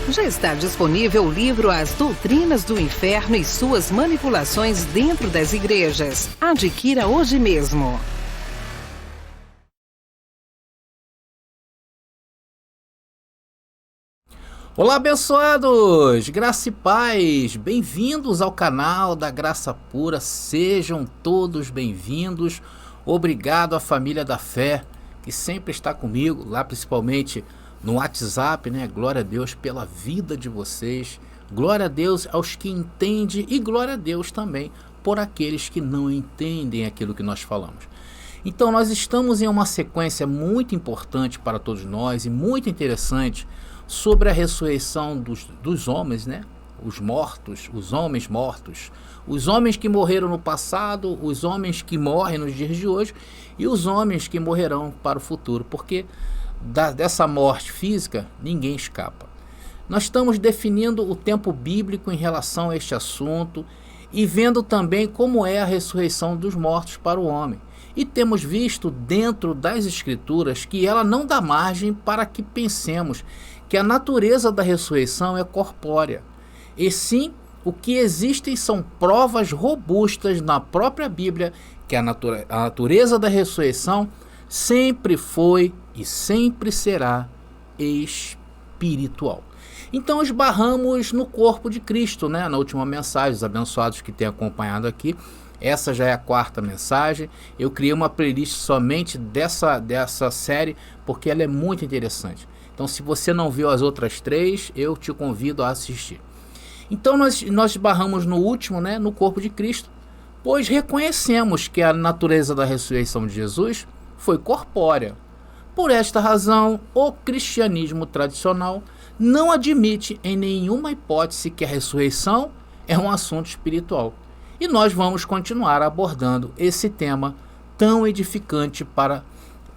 Já está disponível o livro As Doutrinas do Inferno e Suas Manipulações Dentro das Igrejas. Adquira hoje mesmo. Olá, abençoados! Graça e paz! Bem-vindos ao canal da Graça Pura. Sejam todos bem-vindos. Obrigado à família da fé que sempre está comigo, lá principalmente no WhatsApp, né? Glória a Deus pela vida de vocês. Glória a Deus aos que entendem e glória a Deus também por aqueles que não entendem aquilo que nós falamos. Então nós estamos em uma sequência muito importante para todos nós e muito interessante sobre a ressurreição dos homens, né? Os mortos, os homens mortos, os homens que morreram no passado, os homens que morrem nos dias de hoje e os homens que morrerão para o futuro, porque dessa morte física ninguém escapa. Nós estamos definindo o tempo bíblico em relação a este assunto e vendo também como é a ressurreição dos mortos para o homem. E temos visto dentro das escrituras que ela não dá margem para que pensemos que a natureza da ressurreição é corpórea. E sim, o que existem são provas robustas na própria Bíblia que a natureza da ressurreição sempre foi e sempre será espiritual. Então esbarramos no corpo de Cristo, né? Na última mensagem, os abençoados que têm acompanhado aqui. Essa já é a quarta mensagem. Eu criei uma playlist somente dessa série porque ela é muito interessante. Então, se você não viu as outras três, eu te convido a assistir. Então, nós esbarramos no último, né, no corpo de Cristo, pois reconhecemos que a natureza da ressurreição de Jesus foi corpórea. Por esta razão, o cristianismo tradicional não admite em nenhuma hipótese que a ressurreição é um assunto espiritual. E nós vamos continuar abordando esse tema tão edificante para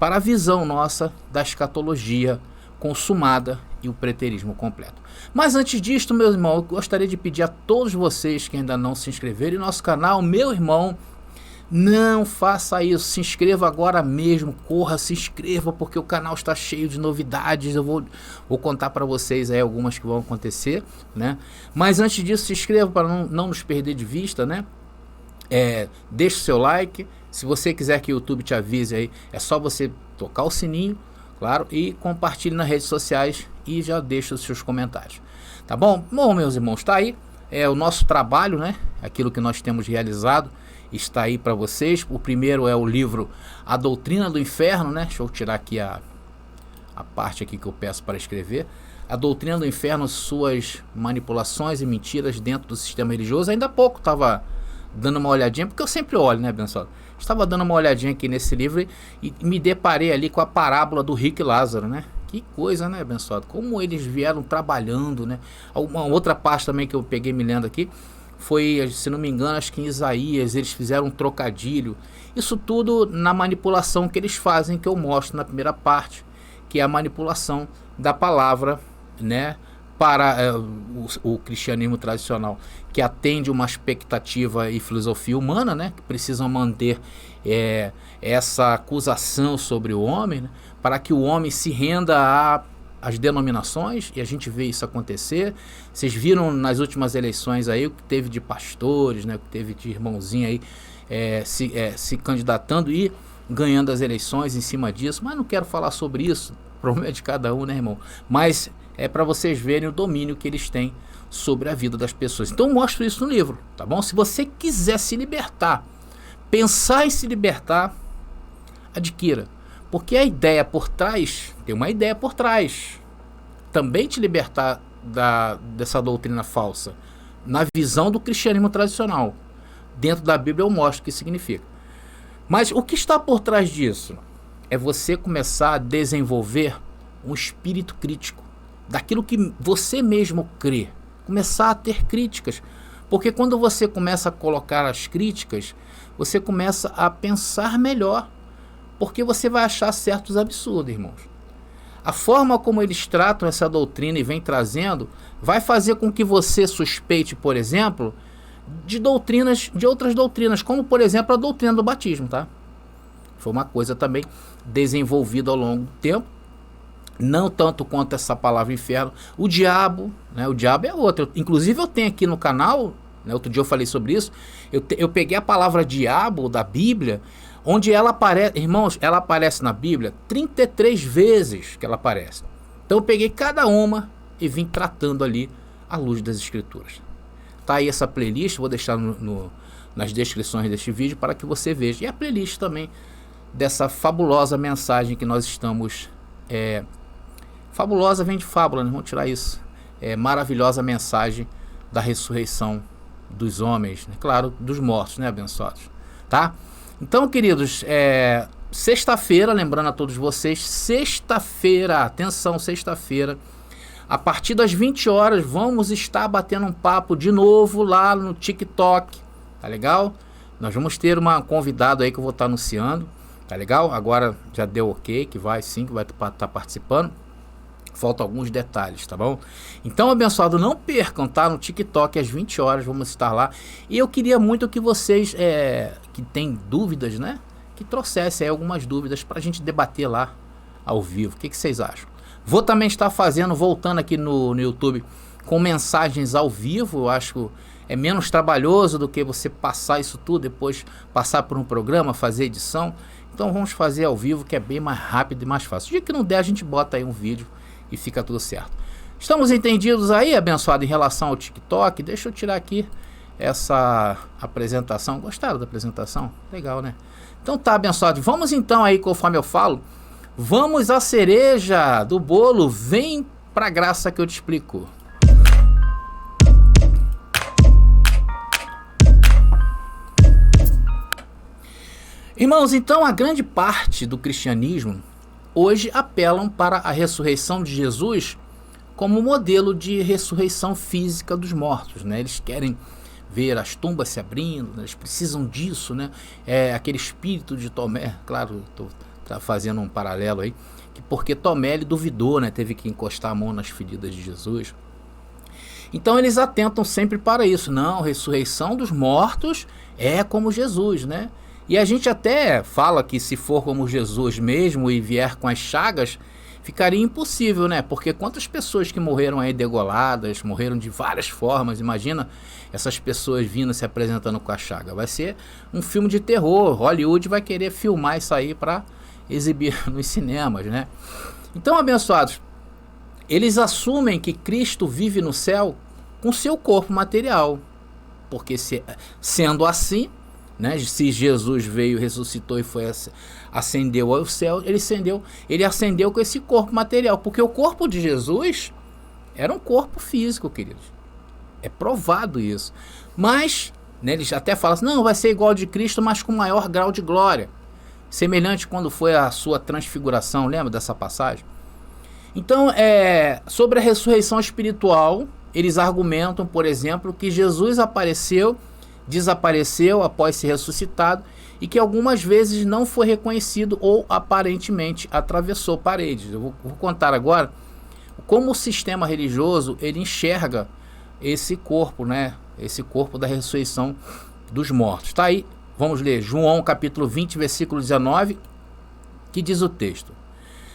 a visão nossa da escatologia consumada e o preterismo completo. Mas antes disto, meu irmão, eu gostaria de pedir a todos vocês que ainda não se inscreveram em nosso canal, meu irmão, não faça isso, se inscreva agora mesmo, corra, se inscreva, porque o canal está cheio de novidades. Eu vou contar para vocês aí algumas que vão acontecer, né? Mas antes disso, se inscreva para não nos perder de vista, né? Deixe o seu like. Se você quiser que o YouTube te avise aí, é só você tocar o sininho, claro, e compartilhe nas redes sociais e já deixe os seus comentários. Tá bom? Bom, meus irmãos, está aí o nosso trabalho, né? Aquilo que nós temos realizado está aí para vocês. O primeiro é o livro A Doutrina do Inferno, né? Deixa eu tirar aqui a parte aqui que eu peço para escrever. A Doutrina do Inferno, suas manipulações e mentiras dentro do sistema religioso. Ainda há pouco estava dando uma olhadinha, porque eu sempre olho, né, abençoado? Estava dando uma olhadinha aqui nesse livro e me deparei ali com a parábola do rico e Lázaro, né? Que coisa, né, abençoado? Como eles vieram trabalhando, né? Uma outra parte também que eu peguei me lendo aqui foi, se não me engano, acho que em Isaías eles fizeram um trocadilho. Isso tudo na manipulação que eles fazem, que eu mostro na primeira parte, que é a manipulação da palavra, né, para o cristianismo tradicional, que atende uma expectativa e filosofia humana, né, que precisam manter essa acusação sobre o homem, né, para que o homem se renda às denominações, e a gente vê isso acontecer. Vocês viram nas últimas eleições aí o que teve de pastores, né, o que teve de irmãozinho aí se candidatando e ganhando as eleições em cima disso. Mas não quero falar sobre isso, o problema é de cada um, né, irmão? Mas é para vocês verem o domínio que eles têm sobre a vida das pessoas. Então eu mostro isso no livro, tá bom? Se você quiser se libertar, pensar em se libertar, adquira. Porque a ideia por trás, tem uma ideia por trás, também te libertar dessa doutrina falsa, na visão do cristianismo tradicional. Dentro da Bíblia eu mostro o que significa. Mas o que está por trás disso? É você começar a desenvolver um espírito crítico daquilo que você mesmo crê. Começar a ter críticas. Porque quando você começa a colocar as críticas, você começa a pensar melhor. Porque você vai achar certos absurdos, irmãos. A forma como eles tratam essa doutrina e vem trazendo, vai fazer com que você suspeite, por exemplo, de outras doutrinas, como por exemplo a doutrina do batismo, tá? Foi uma coisa também desenvolvida ao longo do tempo não tanto quanto essa palavra inferno. O diabo, né? O diabo é outro. Inclusive eu tenho aqui no canal, né? Outro dia eu falei sobre isso. Eu peguei a palavra diabo da Bíblia, onde ela aparece, irmãos, ela aparece na Bíblia 33 vezes que ela aparece. Então eu peguei cada uma e vim tratando ali à luz das Escrituras. Tá aí essa playlist, vou deixar nas descrições deste vídeo para que você veja. E a playlist também dessa fabulosa mensagem que nós estamos... fabulosa vem de fábula, né? Vamos tirar isso. Maravilhosa mensagem da ressurreição dos homens, né? Claro, dos mortos, né, abençoados, tá? Então, queridos, sexta-feira, lembrando a todos vocês, sexta-feira, atenção, sexta-feira, a partir das 20 horas, vamos estar batendo um papo de novo lá no TikTok, tá legal? Nós vamos ter uma convidada aí que eu vou estar anunciando, tá legal? Agora já deu ok, que vai sim, que vai estar participando. Faltam alguns detalhes, tá bom? Então, abençoado, não percam, tá? No TikTok às 20 horas, vamos estar lá. E eu queria muito que vocês, que têm dúvidas, né? Que trouxessem aí algumas dúvidas pra gente debater lá ao vivo. O que vocês acham? Vou também estar voltando aqui no YouTube com mensagens ao vivo. Eu acho que é menos trabalhoso do que você passar isso tudo, depois passar por um programa, fazer edição. Então vamos fazer ao vivo, que é bem mais rápido e mais fácil. O dia que não der, a gente bota aí um vídeo e fica tudo certo. Estamos entendidos aí, abençoado, em relação ao TikTok? Deixa eu tirar aqui essa apresentação. Gostaram da apresentação? Legal, né? Então tá, abençoado. Vamos então aí, conforme eu falo, vamos à cereja do bolo. Vem pra graça que eu te explico. Irmãos, então a grande parte do cristianismo hoje apelam para a ressurreição de Jesus como modelo de ressurreição física dos mortos, né? Eles querem ver as tumbas se abrindo, né? Eles precisam disso, né? Aquele espírito de Tomé, claro, estou fazendo um paralelo aí, porque Tomé ele duvidou, né? Teve que encostar a mão nas feridas de Jesus. Então eles atentam sempre para isso. Não, ressurreição dos mortos é como Jesus, né? E a gente até fala que se for como Jesus mesmo e vier com as chagas, ficaria impossível, né? Porque quantas pessoas que morreram aí degoladas, morreram de várias formas, imagina essas pessoas vindo se apresentando com a chaga. Vai ser um filme de terror, Hollywood vai querer filmar isso aí para exibir nos cinemas, né? Então, abençoados, eles assumem que Cristo vive no céu com seu corpo material, porque sendo assim, né, se Jesus veio, ressuscitou e ascendeu ao céu, ele ascendeu com esse corpo material, porque o corpo de Jesus era um corpo físico, queridos. É provado isso. Mas, né, eles até falam assim, não, vai ser igual de Cristo, mas com maior grau de glória. Semelhante quando foi a sua transfiguração, lembra dessa passagem? Então, sobre a ressurreição espiritual, eles argumentam, por exemplo, que Jesus desapareceu após ser ressuscitado e que algumas vezes não foi reconhecido ou aparentemente atravessou paredes. Eu vou contar agora como o sistema religioso ele enxerga esse corpo, né? Esse corpo da ressurreição dos mortos. Tá aí, vamos ler João capítulo 20, versículo 19, que diz o texto: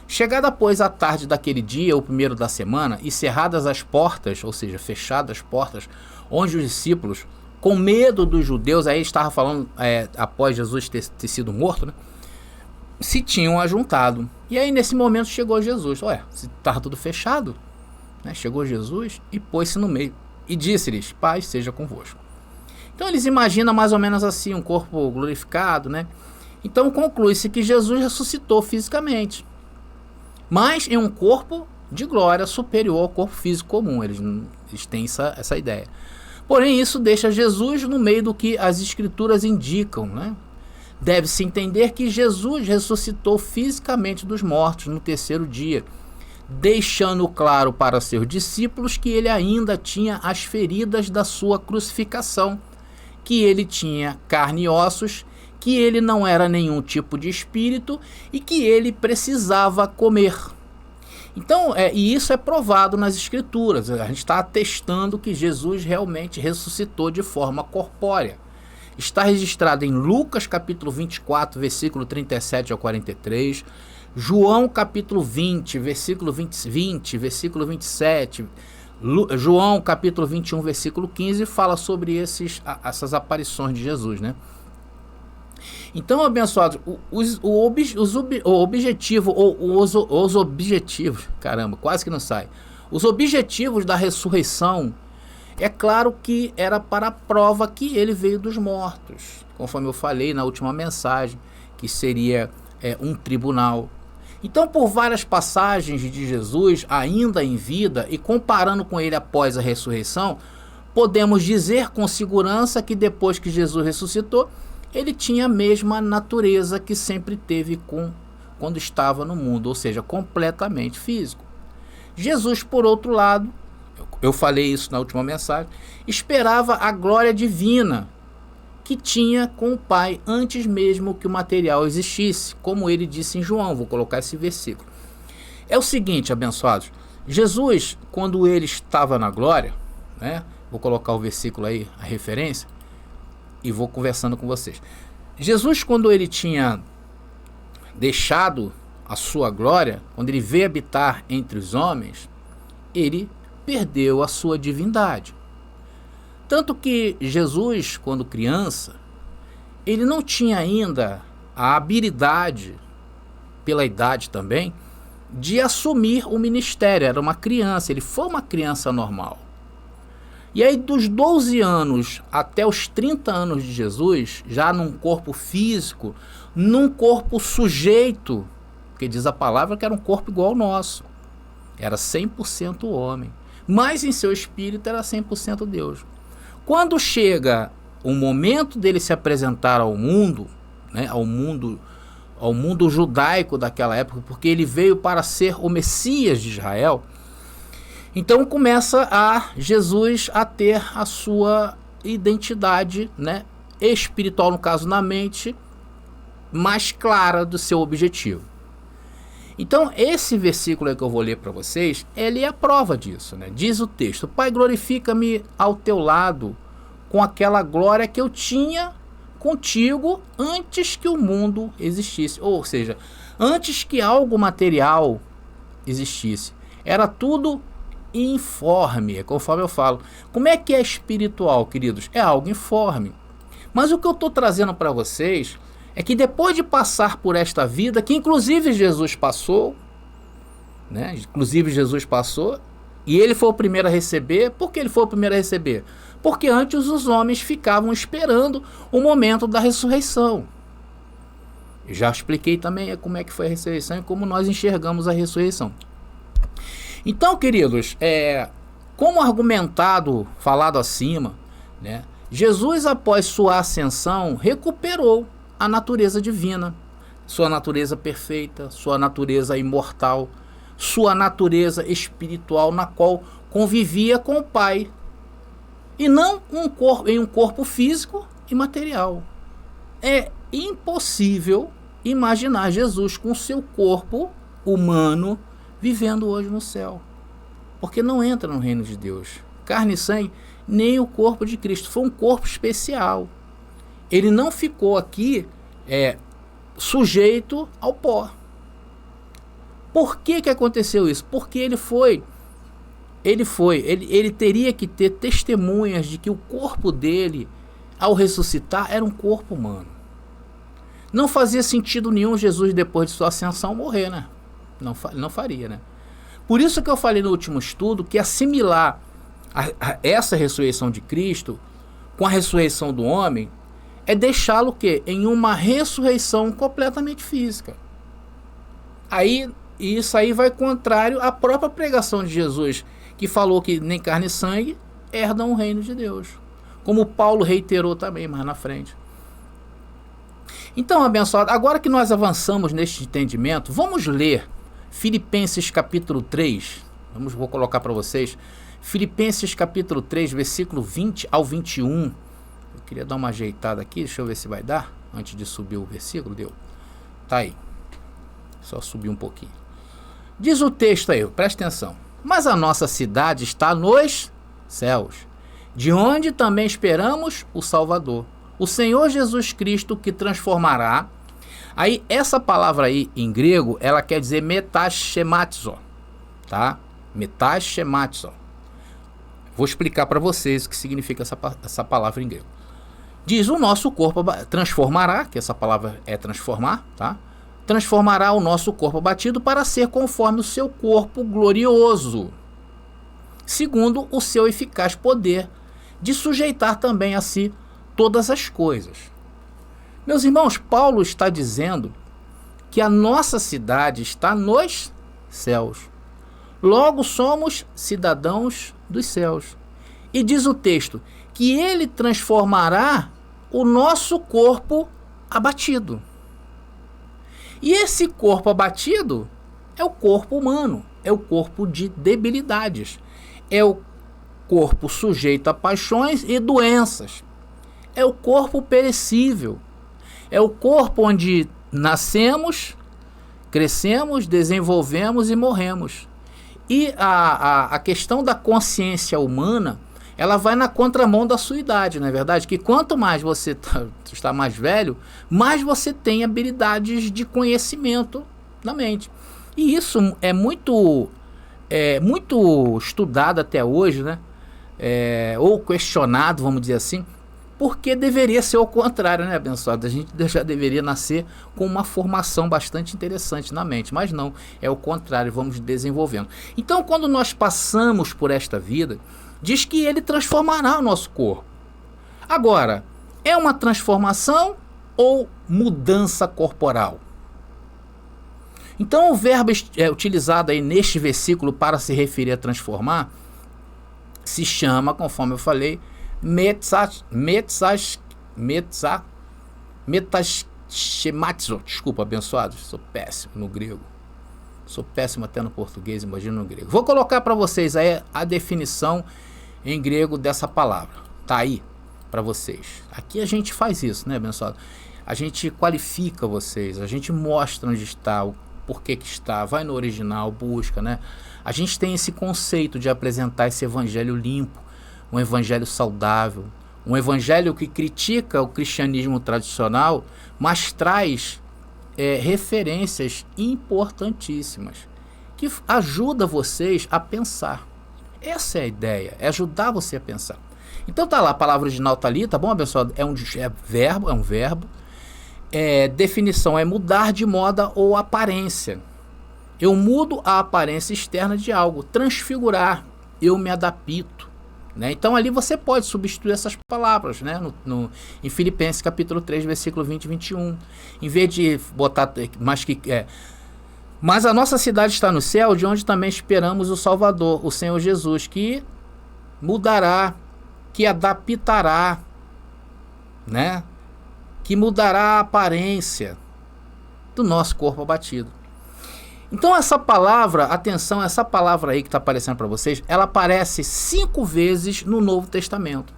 chegada, pois, a tarde daquele dia, o primeiro da semana, e cerradas as portas, ou seja, fechadas as portas, onde os discípulos, com medo dos judeus, aí estava falando após Jesus ter sido morto, né, se tinham ajuntado. E aí nesse momento chegou Jesus. Olha, se estava tudo fechado, né, chegou Jesus e pôs-se no meio e disse-lhes: paz seja convosco. Então eles imaginam mais ou menos assim, um corpo glorificado, né? Então conclui-se que Jesus ressuscitou fisicamente, mas em um corpo de glória superior ao corpo físico comum. Eles têm essa ideia. Porém, isso deixa Jesus no meio do que as Escrituras indicam, né? Deve-se entender que Jesus ressuscitou fisicamente dos mortos no terceiro dia, deixando claro para seus discípulos que ele ainda tinha as feridas da sua crucificação, que ele tinha carne e ossos, que ele não era nenhum tipo de espírito e que ele precisava comer. Então, e isso é provado nas Escrituras. A gente está atestando que Jesus realmente ressuscitou de forma corpórea. Está registrado em Lucas capítulo 24, versículo 37 ao 43, João capítulo 20, versículo 20, versículo 27, João capítulo 21, versículo 15, fala sobre essas aparições de Jesus, né? Então, abençoados, os objetivos, caramba, quase que não sai. Os objetivos da ressurreição, é claro que era para a prova que ele veio dos mortos, conforme eu falei na última mensagem, que seria um tribunal. Então, por várias passagens de Jesus, ainda em vida, e comparando com ele após a ressurreição, podemos dizer com segurança que depois que Jesus ressuscitou, ele tinha a mesma natureza que sempre teve quando estava no mundo, ou seja, completamente físico. Jesus, por outro lado, eu falei isso na última mensagem, esperava a glória divina que tinha com o Pai antes mesmo que o material existisse, como ele disse em João. Vou colocar esse versículo. É o seguinte, abençoados, Jesus, quando ele estava na glória, né, vou colocar o versículo aí, a referência, e vou conversando com vocês. Jesus, quando ele tinha deixado a sua glória, quando ele veio habitar entre os homens, ele perdeu a sua divindade. Tanto que Jesus, quando criança, ele não tinha ainda a habilidade, pela idade também, de assumir o ministério. Era uma criança, ele foi uma criança normal. E aí, dos 12 anos até os 30 anos de Jesus, já num corpo físico, num corpo sujeito, porque diz a palavra que era um corpo igual ao nosso, era 100% homem, mas em seu espírito era 100% Deus. Quando chega o momento dele se apresentar ao mundo, né, ao mundo judaico daquela época, porque ele veio para ser o Messias de Israel, então começa Jesus a ter a sua identidade, né, espiritual, no caso na mente, mais clara do seu objetivo. Então esse versículo aí que eu vou ler para vocês, ele é a prova disso, né? Diz o texto: Pai, glorifica-me ao teu lado com aquela glória que eu tinha contigo antes que o mundo existisse. Ou seja, antes que algo material existisse. Era tudo informe, conforme eu falo. Como é que é espiritual, queridos? É algo informe. Mas o que eu estou trazendo para vocês é que depois de passar por esta vida, que inclusive Jesus passou, né? Inclusive Jesus passou, e ele foi o primeiro a receber. Por que ele foi o primeiro a receber? Porque antes os homens ficavam esperando o momento da ressurreição. Eu já expliquei também como é que foi a ressurreição e como nós enxergamos a ressurreição. Então, queridos, como argumentado, falado acima, né, Jesus, após sua ascensão, recuperou a natureza divina, sua natureza perfeita, sua natureza imortal, sua natureza espiritual, na qual convivia com o Pai, e não em um corpo físico e material. É impossível imaginar Jesus com seu corpo humano vivendo hoje no céu, porque não entra no reino de Deus. Carne e sangue, nem o corpo de Cristo. Foi um corpo especial. Ele não ficou aqui sujeito ao pó. Por que aconteceu isso? Porque ele teria que ter testemunhas de que o corpo dele, ao ressuscitar, era um corpo humano. Não fazia sentido nenhum Jesus, depois de sua ascensão, morrer, né? Não faria, né? Por isso que eu falei no último estudo que assimilar essa ressurreição de Cristo com a ressurreição do homem é deixá-lo o quê? Em uma ressurreição completamente física. Isso aí vai contrário à própria pregação de Jesus, que falou que nem carne e sangue herdam o reino de Deus, como Paulo reiterou também mais na frente. Então, abençoado, agora que nós avançamos neste entendimento, vamos ler Filipenses capítulo 3, vou colocar para vocês, Filipenses capítulo 3, versículo 20 ao 21, eu queria dar uma ajeitada aqui, deixa eu ver se vai dar, antes de subir o versículo, deu, tá aí, só subir um pouquinho. Diz o texto aí, presta atenção: mas a nossa cidade está nos céus, de onde também esperamos o Salvador, o Senhor Jesus Cristo, que transformará Aí, essa palavra aí, em grego, ela quer dizer metaschematizo, tá? Metaschematizo. Vou explicar para vocês o que significa essa palavra em grego. Diz: o nosso corpo transformará, que essa palavra é transformar, tá? Transformará o nosso corpo abatido para ser conforme o seu corpo glorioso, segundo o seu eficaz poder de sujeitar também a si todas as coisas. Meus irmãos, Paulo está dizendo que a nossa cidade está nos céus. Logo somos cidadãos dos céus. E diz o texto que ele transformará o nosso corpo abatido. E esse corpo abatido é o corpo humano, é o corpo de debilidades, é o corpo sujeito a paixões e doenças, é o corpo perecível, é o corpo onde nascemos, crescemos, desenvolvemos e morremos. E a questão da consciência humana, ela vai na contramão da sua idade, não é verdade? Que quanto mais você está mais velho, mais você tem habilidades de conhecimento na mente. E isso é muito estudado até hoje, né? Ou questionado, vamos dizer assim, porque deveria ser o contrário, né, abençoado? A gente já deveria nascer com uma formação bastante interessante na mente, mas não, é o contrário, vamos desenvolvendo. Então, quando nós passamos por esta vida, diz que ele transformará o nosso corpo. Agora, é uma transformação ou mudança corporal? Então, o verbo utilizado aí neste versículo para se referir a transformar se chama, conforme eu falei, metaschematizo. Desculpa, abençoados, sou péssimo no grego. Sou péssimo até no português, imagina no grego. Vou colocar para vocês aí a definição em grego dessa palavra. Tá aí para vocês. Aqui a gente faz isso, né, abençoado? A gente qualifica vocês, a gente mostra onde está, o porquê que está, vai no original, busca, né? A gente tem esse conceito de apresentar esse evangelho limpo, um evangelho saudável, um evangelho que critica o cristianismo tradicional, mas traz referências importantíssimas, que ajuda vocês a pensar. Essa é a ideia, é ajudar você a pensar. Então tá lá, a palavra original tá ali, tá bom, abençoado? É um verbo. Definição é mudar de moda ou aparência. Eu mudo a aparência externa de algo, transfigurar, eu me adapto, né? Então ali você pode substituir essas palavras, né? Em Filipenses capítulo 3, versículo 20 e 21. Em vez de botar mas a nossa cidade está no céu, de onde também esperamos o Salvador, o Senhor Jesus, que mudará, que adaptará, né? Que mudará a aparência do nosso corpo abatido. Então essa palavra, atenção, essa palavra aí que está aparecendo para vocês, ela aparece 5 vezes no Novo Testamento.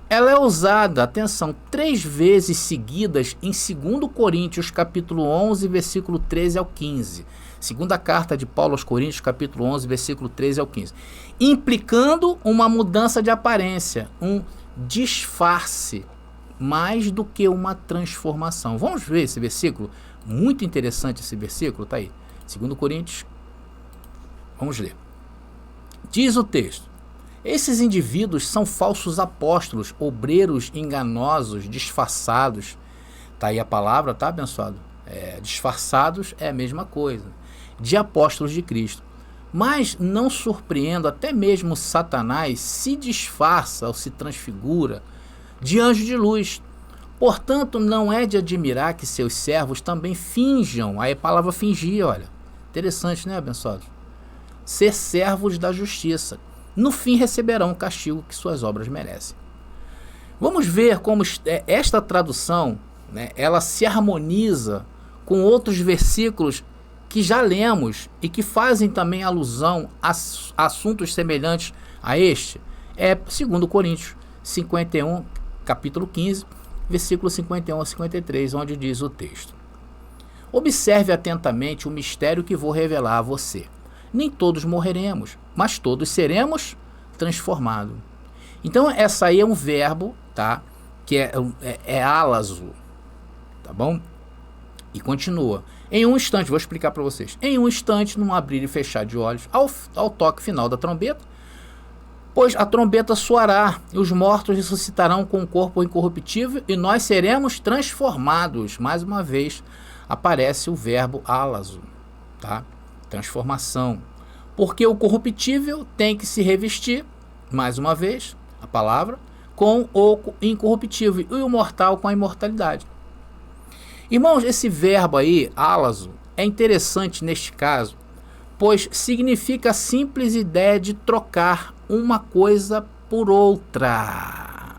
Ela é usada, atenção, 3 vezes seguidas em 2 Coríntios, capítulo 11, versículo 13 ao 15. Segunda carta de Paulo aos Coríntios, capítulo 11, versículo 13 ao 15. Implicando uma mudança de aparência, um disfarce, mais do que uma transformação. Vamos ver esse versículo? Muito interessante esse versículo, tá aí. 2 Coríntios, vamos ler. Diz o texto: esses indivíduos são falsos apóstolos, obreiros enganosos, disfarçados. Tá aí a palavra, tá, abençoado? Disfarçados é a mesma coisa, de apóstolos de Cristo. Mas não surpreendo, até mesmo Satanás se disfarça ou se transfigura de anjo de luz. Portanto, não é de admirar que seus servos também finjam. Aí a palavra fingir, olha. Interessante, né, abençoados? Ser servos da justiça. No fim receberão o castigo que suas obras merecem. Vamos ver como esta tradução, né, ela se harmoniza com outros versículos que já lemos e que fazem também alusão a assuntos semelhantes a este. 2 Coríntios 51, capítulo 15, versículo 51 a 53, onde diz o texto: observe atentamente o mistério que vou revelar a você. Nem todos morreremos, mas todos seremos transformados. Então, essa aí é um verbo, tá? Que é álazo, tá bom? E continua. Em um instante, vou explicar para vocês. Em um instante, num abrir e fechar de olhos, ao toque final da trombeta, pois a trombeta soará, e os mortos ressuscitarão com o corpo incorruptível, e nós seremos transformados. Mais uma vez, aparece o verbo álazo, tá? Transformação. Porque o corruptível tem que se revestir, mais uma vez, a palavra, com o incorruptível, e o mortal com a imortalidade. Irmãos, esse verbo aí, álazo, é interessante neste caso, pois significa a simples ideia de trocar uma coisa por outra.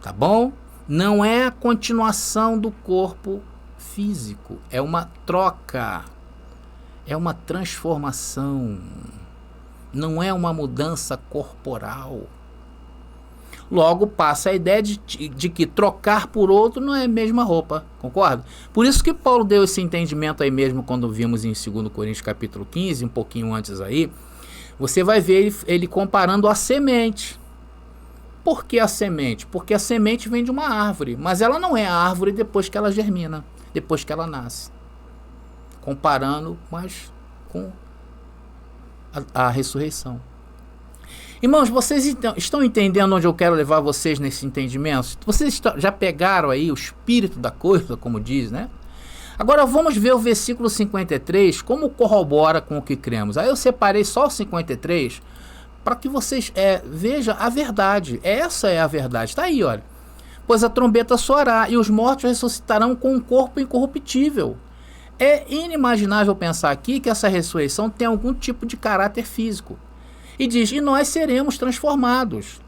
Tá bom? Não é a continuação do corpo físico, é uma troca, é uma transformação, não é uma mudança corporal. Logo passa a ideia de que trocar por outro não é a mesma roupa, concorda? Por isso que Paulo deu esse entendimento aí mesmo quando vimos em 2 Coríntios capítulo 15, um pouquinho antes aí, você vai ver ele comparando a semente. Por que a semente? Porque a semente vem de uma árvore, mas ela não é a árvore depois que ela germina, depois que ela nasce. Comparando, mas com a ressurreição. Irmãos, vocês estão entendendo onde eu quero levar vocês nesse entendimento? Vocês já pegaram aí o espírito da coisa, como diz, né? Agora vamos ver o versículo 53, como corrobora com o que cremos. Aí eu separei só o 53 para que vocês vejam a verdade. Essa é a verdade. Está aí, olha. Pois a trombeta soará e os mortos ressuscitarão com um corpo incorruptível. É inimaginável pensar aqui que essa ressurreição tem algum tipo de caráter físico. E diz, e nós seremos transformados,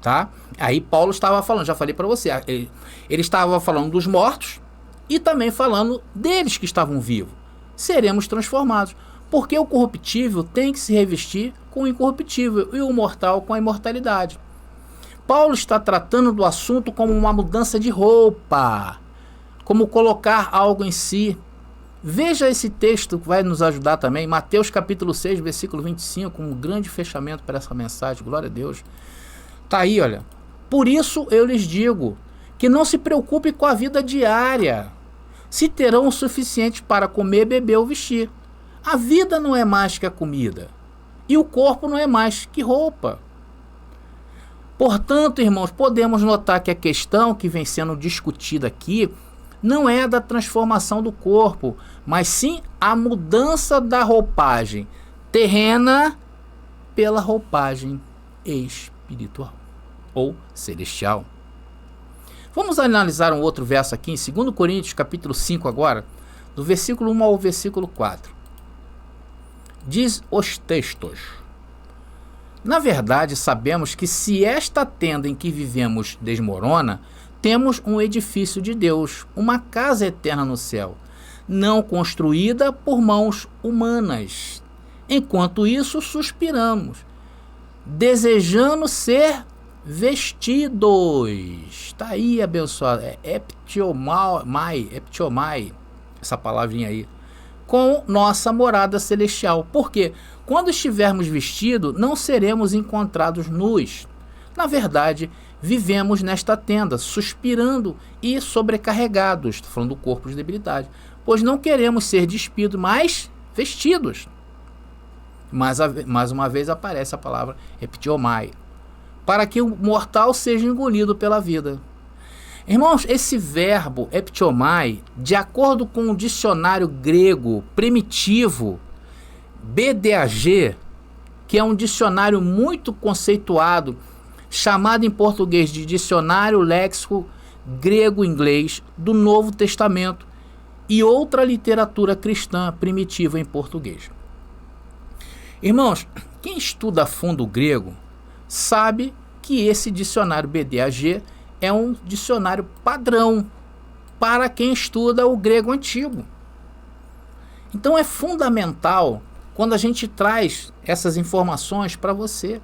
tá? Aí Paulo estava falando, já falei para você, ele estava falando dos mortos e também falando deles que estavam vivos. Seremos transformados, porque o corruptível tem que se revestir com o incorruptível e o mortal com a imortalidade. Paulo está tratando do assunto como uma mudança de roupa, como colocar algo em si. Veja esse texto que vai nos ajudar também, Mateus capítulo 6, versículo 25, um grande fechamento para essa mensagem, glória a Deus. Está aí, olha. Por isso eu lhes digo, que não se preocupe com a vida diária, se terão o suficiente para comer, beber ou vestir. A vida não é mais que a comida, e o corpo não é mais que roupa. Portanto, irmãos, podemos notar que a questão que vem sendo discutida aqui não é a da transformação do corpo, mas sim a mudança da roupagem terrena pela roupagem espiritual ou celestial. Vamos analisar um outro verso aqui em 2 Coríntios capítulo 5 agora, do versículo 1 ao versículo 4. Diz os textos: na verdade, sabemos que se esta tenda em que vivemos desmorona, temos um edifício de Deus, uma casa eterna no céu, não construída por mãos humanas. Enquanto isso, suspiramos, desejando ser vestidos. Está aí, abençoado. É eptiomai, essa palavrinha aí. Com nossa morada celestial. Porque quando estivermos vestidos, não seremos encontrados nus. Na verdade, vivemos nesta tenda, suspirando e sobrecarregados, estou falando do corpo de debilidade, pois não queremos ser despidos, mas vestidos. Mais uma vez aparece a palavra eptiomai, para que o mortal seja engolido pela vida. Irmãos, esse verbo eptiomai, de acordo com o dicionário grego primitivo, BDAG, que é um dicionário muito conceituado, chamado em português de Dicionário Léxico Grego-Inglês do Novo Testamento e outra literatura cristã primitiva em português. Irmãos, quem estuda a fundo o grego sabe que esse dicionário BDAG é um dicionário padrão para quem estuda o grego antigo. Então é fundamental quando a gente traz essas informações para você.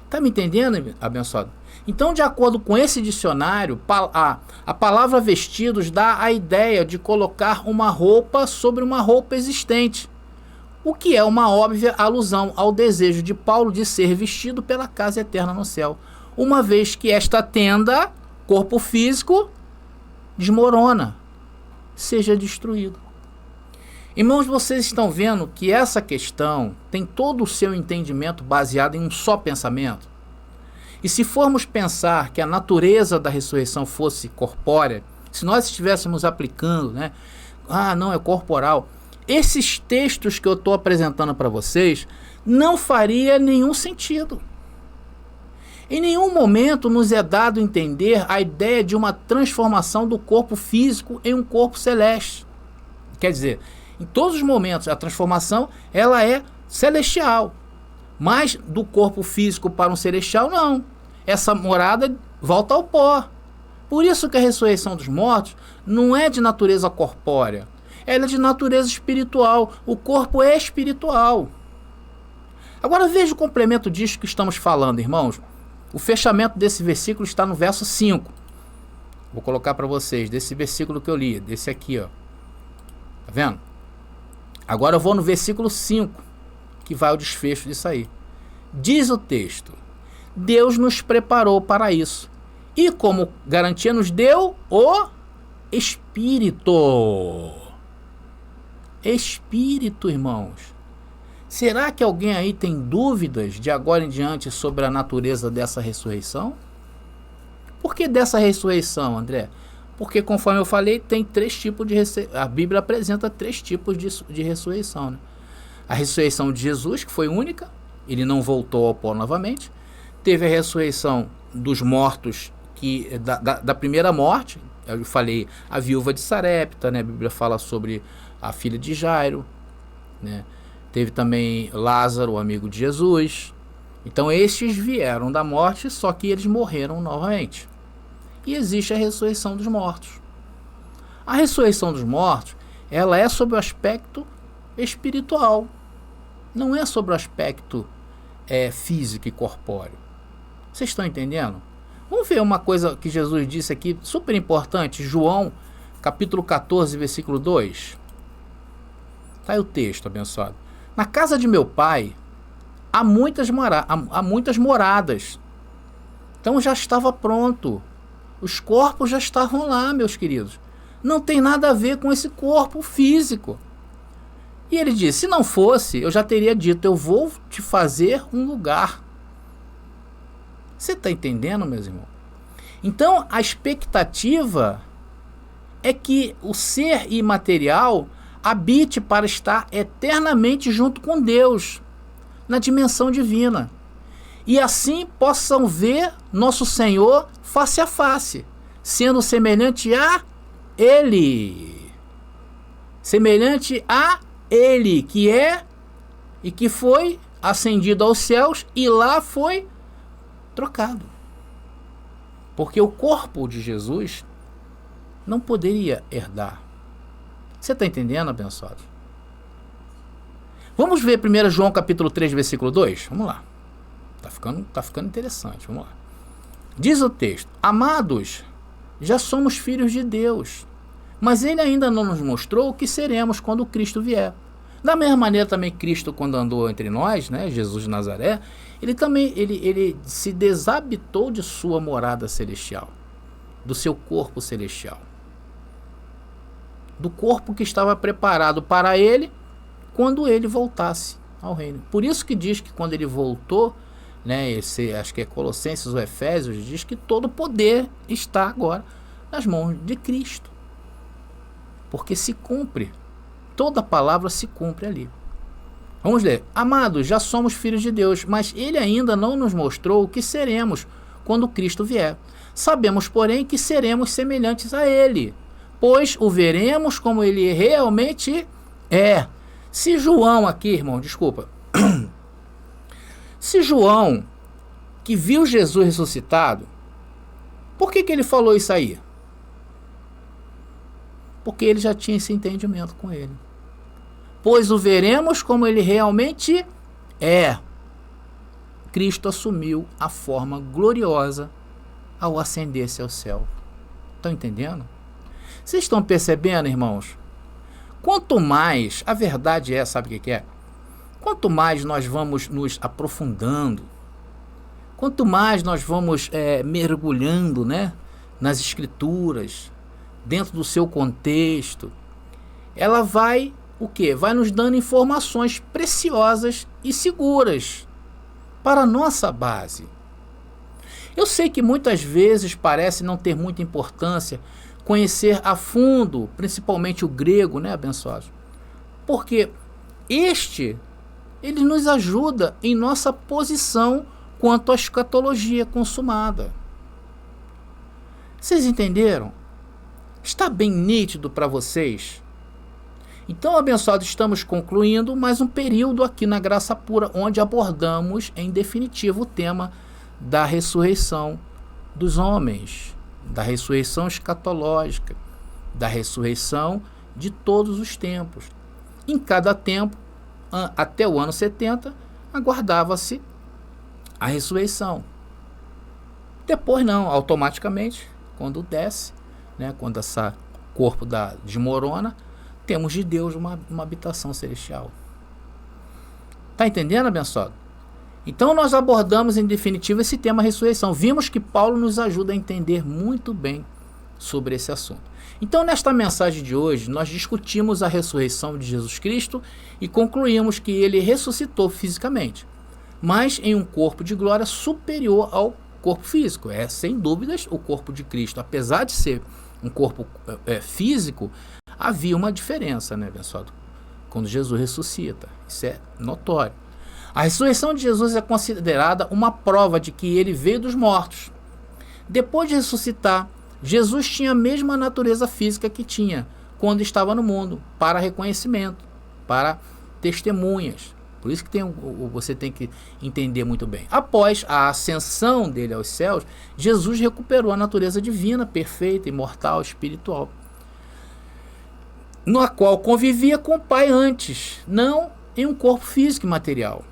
Está me entendendo, abençoado? Então, de acordo com esse dicionário, a palavra vestidos dá a ideia de colocar uma roupa sobre uma roupa existente, o que é uma óbvia alusão ao desejo de Paulo de ser vestido pela casa eterna no céu, uma vez que esta tenda, corpo físico, desmorona, seja destruído. Irmãos, vocês estão vendo que essa questão tem todo o seu entendimento baseado em um só pensamento? E se formos pensar que a natureza da ressurreição fosse corpórea, se nós estivéssemos aplicando, né? Ah, não, é corporal. Esses textos que eu estou apresentando para vocês não faria nenhum sentido. Em nenhum momento nos é dado entender a ideia de uma transformação do corpo físico em um corpo celeste. Quer dizer, em todos os momentos a transformação ela é celestial, mas do corpo físico para um celestial não. Essa morada volta ao pó. Por isso que a ressurreição dos mortos não é de natureza corpórea, ela é de natureza espiritual. O corpo é espiritual. Agora veja o complemento disso que estamos falando, irmãos. O fechamento desse versículo está no verso 5. Vou colocar para vocês, desse versículo que eu li, desse aqui, ó. Tá vendo? Agora eu vou no versículo 5, que vai o desfecho disso aí. Diz o texto: Deus nos preparou para isso. E como garantia nos deu o Espírito. Espírito, irmãos. Será que alguém aí tem dúvidas de agora em diante sobre a natureza dessa ressurreição? Por que dessa ressurreição, André? Porque, conforme eu falei, tem três tipos de ressurreição. A Bíblia apresenta três tipos de ressurreição, né? A ressurreição de Jesus, que foi única, ele não voltou ao pó novamente. Teve a ressurreição dos mortos, da primeira morte. Eu falei a viúva de Sarepta, né? A Bíblia fala sobre a filha de Jairo, né? Teve também Lázaro, o amigo de Jesus. Então estes vieram da morte, só que eles morreram novamente. E existe a ressurreição dos mortos. A ressurreição dos mortos, ela é sobre o aspecto espiritual. Não é sobre o aspecto físico e corpóreo. Vocês estão entendendo? Vamos ver uma coisa que Jesus disse aqui, super importante. João, capítulo 14, versículo 2. Está aí o texto, abençoado. Na casa de meu pai há muitas moradas. Então já estava pronto. Os corpos já estavam lá, meus queridos. Não tem nada a ver com esse corpo físico. E ele disse, se não fosse, eu já teria dito, eu vou te fazer um lugar. Você está entendendo, meus irmãos? Então, a expectativa é que o ser imaterial habite para estar eternamente junto com Deus, na dimensão divina. E assim possam ver nosso Senhor face a face, sendo semelhante a Ele. Semelhante a Ele, que é e que foi ascendido aos céus e lá foi trocado. Porque o corpo de Jesus não poderia herdar. Você está entendendo, abençoado? Vamos ver 1 João capítulo 3, versículo 2? Vamos lá. Tá ficando interessante, vamos lá. Diz o texto, amados, já somos filhos de Deus, mas Ele ainda não nos mostrou o que seremos quando Cristo vier. Da mesma maneira também Cristo, quando andou entre nós, né, Jesus de Nazaré, ele se desabitou de sua morada celestial, do seu corpo celestial, do corpo que estava preparado para ele quando ele voltasse ao reino. Por isso que diz que quando ele voltou, né, acho que é Colossenses ou Efésios, diz que todo poder está agora nas mãos de Cristo, porque se cumpre, toda palavra se cumpre ali. Vamos ler. Amados, já somos filhos de Deus, mas Ele ainda não nos mostrou o que seremos quando Cristo vier. Sabemos, porém, que seremos semelhantes a Ele, pois o veremos como Ele realmente é. Se João aqui, irmão, desculpa. Se João, que viu Jesus ressuscitado, por que ele falou isso aí? Porque ele já tinha esse entendimento com ele. Pois o veremos como ele realmente é. Cristo assumiu a forma gloriosa ao ascender-se ao céu. Estão entendendo? Vocês estão percebendo, irmãos? Quanto mais, a verdade é, sabe o que é? Quanto mais nós vamos nos aprofundando, quanto mais nós vamos mergulhando, né, nas escrituras, dentro do seu contexto, ela vai o quê? Vai nos dando informações preciosas e seguras para a nossa base. Eu sei que muitas vezes parece não ter muita importância conhecer a fundo, principalmente o grego, né, abençoados? Porque ele nos ajuda em nossa posição quanto à escatologia consumada. Vocês entenderam? Está bem nítido para vocês? Então, abençoados, estamos concluindo mais um período aqui na Graça Pura, onde abordamos em definitivo o tema da ressurreição dos homens, da ressurreição escatológica, da ressurreição de todos os tempos. Em cada tempo, até o ano 70, aguardava-se a ressurreição. Depois não, automaticamente, quando desce, né, quando esse corpo desmorona, temos de Deus uma habitação celestial. Está entendendo, abençoado? Então nós abordamos em definitivo esse tema ressurreição. Vimos que Paulo nos ajuda a entender muito bem sobre esse assunto. Então nesta mensagem de hoje nós discutimos a ressurreição de Jesus Cristo e concluímos que ele ressuscitou fisicamente, mas em um corpo de glória superior ao corpo físico. É sem dúvidas o corpo de Cristo, apesar de ser um corpo físico, havia uma diferença, né, abençoado? Quando Jesus ressuscita, isso é notório. A ressurreição de Jesus é considerada uma prova de que ele veio dos mortos. Depois de ressuscitar, Jesus tinha a mesma natureza física que tinha quando estava no mundo, para reconhecimento, para testemunhas. Por isso que você tem que entender muito bem. Após a ascensão dele aos céus, Jesus recuperou a natureza divina, perfeita, imortal, espiritual, na qual convivia com o Pai antes, não em um corpo físico e material.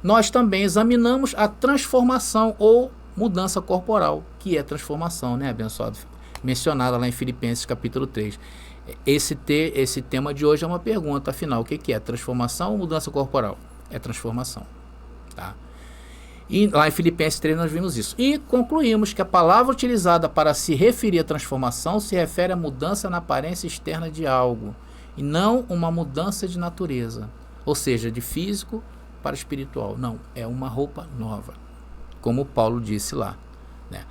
Nós também examinamos a transformação ou mudança corporal, que é transformação, né, abençoado? Mencionada lá em Filipenses capítulo 3. Esse tema de hoje é uma pergunta, afinal, o que é transformação ou mudança corporal? É transformação, tá? E lá em Filipenses 3 nós vimos isso. E concluímos que a palavra utilizada para se referir à transformação se refere à mudança na aparência externa de algo, e não uma mudança de natureza, ou seja, de físico para espiritual. Não, é uma roupa nova, como Paulo disse lá, né?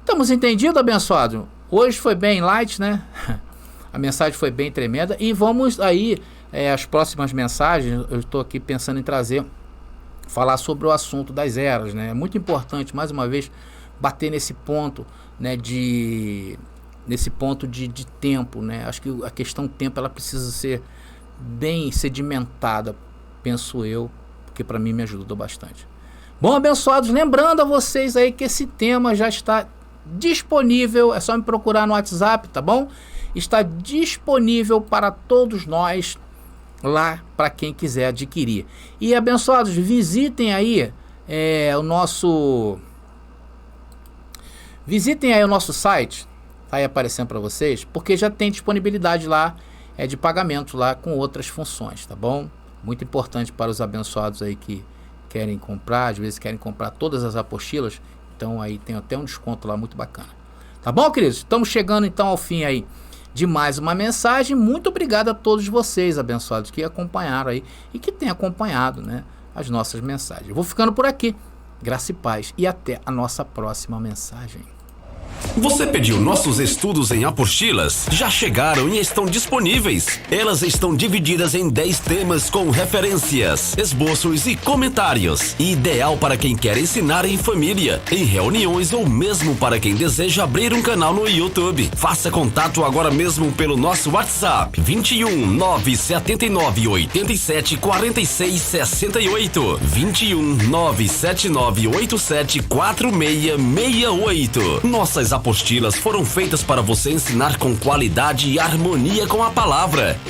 Estamos entendidos, abençoado? Hoje foi bem light, né? A mensagem foi bem tremenda. E vamos aí, as próximas mensagens, eu estou aqui pensando em falar sobre o assunto das eras, né? É muito importante, mais uma vez, bater nesse ponto, né, nesse ponto de tempo, né? Acho que a questão tempo, ela precisa ser bem sedimentada, penso eu, porque para mim me ajudou bastante. Bom, abençoados, lembrando a vocês aí que esse tema já está disponível, é só me procurar no WhatsApp, tá bom? Está disponível para todos nós lá, para quem quiser adquirir. E abençoados, visitem aí o nosso site, tá aí aparecendo para vocês, porque já tem disponibilidade lá de pagamento lá com outras funções, tá bom? Muito importante para os abençoados aí que querem comprar, às vezes querem comprar todas as apostilas, então aí tem até um desconto lá muito bacana. Tá bom, queridos? Estamos chegando então ao fim aí de mais uma mensagem. Muito obrigado a todos vocês, abençoados, que acompanharam aí e que têm acompanhado, né, as nossas mensagens. Eu vou ficando por aqui. Graça e paz e até a nossa próxima mensagem. Você pediu nossos estudos em apostilas? Já chegaram e estão disponíveis. Elas estão divididas em 10 temas com referências, esboços e comentários. Ideal para quem quer ensinar em família, em reuniões ou mesmo para quem deseja abrir um canal no YouTube. Faça contato agora mesmo pelo nosso WhatsApp 21 979 87 46 68 21 979 87 4668. Nossas apostilas foram feitas para você ensinar com qualidade e harmonia com a palavra.